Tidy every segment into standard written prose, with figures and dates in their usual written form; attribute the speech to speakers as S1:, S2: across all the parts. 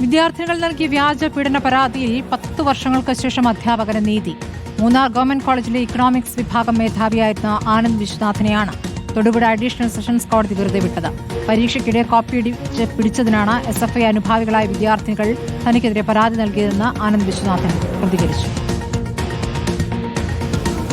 S1: വിദ്യാർത്ഥികൾ നൽകിയ വ്യാജ പീഡന പരാതിയിൽ 10 വർഷങ്ങൾക്ക് ശേഷം അധ്യാപകന് നീതി. മൂന്നാർ ഗവൺമെന്റ് കോളേജിലെ ഇക്കണോമിക്സ് വിഭാഗം മേധാവിയായിരുന്ന ആനന്ദ് വിശ്വനാഥിനെയാണ് തൊടുപുഴ അഡീഷണൽ സെഷൻസ് കോടതി വെറുതെ വിട്ടത്. പരീക്ഷയ്ക്കിടെ കോപ്പി പിടിച്ചതിനാണ് SFI അനുഭാവികളായ വിദ്യാർത്ഥികൾ തനിക്കെതിരെ പരാതി നൽകിയതെന്ന് ആനന്ദ് വിശ്വനാഥൻ പ്രതികരിച്ചു.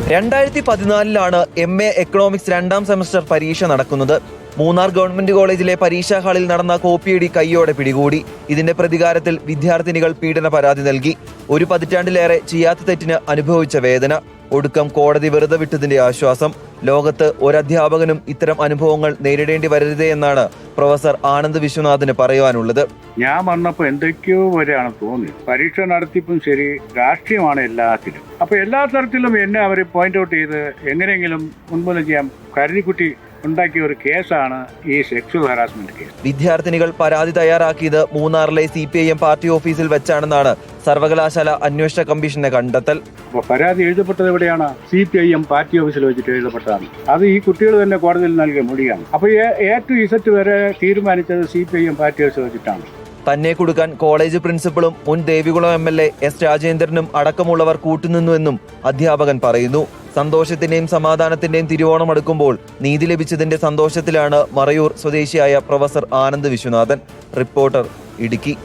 S2: 2014 MA എക്കണോമിക്സ് 2ാം സെമസ്റ്റർ പരീക്ഷ നടക്കുന്നത്. മൂന്നാർ ഗവൺമെന്റ് കോളേജിലെ പരീക്ഷാ ഹാളിൽ നടന്ന കോപ്പിയടി കൈയോടെ പിടികൂടി. ഇതിന്റെ പ്രതികാരത്തിൽ വിദ്യാർത്ഥിനികൾ പീഡന പരാതി നൽകി. ഒരു പതിറ്റാണ്ടിലേറെ ചെയ്യാത്ത തെറ്റിന് അനുഭവിച്ച വേദന, ഒടുക്കം കോടതി വെറുതെ വിട്ടതിന്റെ ആശ്വാസം. ലോകത്ത് ഒരധ്യാപകനും ഇത്തരം അനുഭവങ്ങൾ നേരിടേണ്ടി വരരുതേ എന്നാണ് പ്രൊഫസർ ആനന്ദ് വിശ്വനാഥിന് പറയാനുള്ളത്.
S3: ഞാൻ വന്നപ്പോൾ എന്തൊക്കെയോ വരെയാണ് തോന്നി. പരീക്ഷ നടത്തിപ്പും ശരി, രാഷ്ട്രീയമാണ് എല്ലാത്തിലും. അപ്പൊ എല്ലാ തരത്തിലും എന്നെ അവർ പോയിന്റ് ഔട്ട് ചെയ്ത് എങ്ങനെയെങ്കിലും മുൻപോട്ട് ചെയ്യാൻ കരുതിക്കുട്ടി ഉണ്ടാക്കിയ ഒരു കേസാണ് ഈ സെക്സ്വൽ ഹറാസ്മെന്റ് കേസ്.
S2: വിദ്യാർത്ഥിനികൾ പരാതി തയ്യാറാക്കിയത് മൂന്നാറിലെ CPIM പാർട്ടി ഓഫീസിൽ വെച്ചാണെന്നാണ് സർവകലാശാല അന്വേഷണ കമ്മീഷന്റെ കണ്ടെത്തൽ.
S3: അപ്പോൾ പരാതി എഴുതപ്പെട്ടത് എവിടെയാണ്? CPIM പാർട്ടി ഓഫീസിൽ വെച്ചിട്ട് എഴുതപ്പെട്ടതാണ്. അത് ഈ കുട്ടികൾ തന്നെ കോടതിയിൽ നൽകിയ മൊഴിയാണ്. അപ്പോൾ A to Z വരെ തീരുമാനിച്ചത് CPIM പാർട്ടി ഓഫീസിൽ വെച്ചിട്ടാണ്.
S2: തന്നെ കൊടുക്കാൻ കോളേജ് പ്രിൻസിപ്പളും മുൻ ദേവികുളം MLA S രാജേന്ദ്രനും അടക്കമുള്ളവർ കൂട്ടുനിന്നുവെന്നും അധ്യാപകൻ പറയുന്നു. സന്തോഷത്തിന്റെയും സമാധാനത്തിന്റെയും തിരുവോണം അടുക്കുമ്പോൾ നീതി ലഭിച്ചതിന്റെ സന്തോഷത്തിലാണ് മറയൂർ സ്വദേശിയായ പ്രൊഫസർ ആനന്ദ് വിശ്വനാഥൻ. റിപ്പോർട്ടർ, ഇടുക്കി.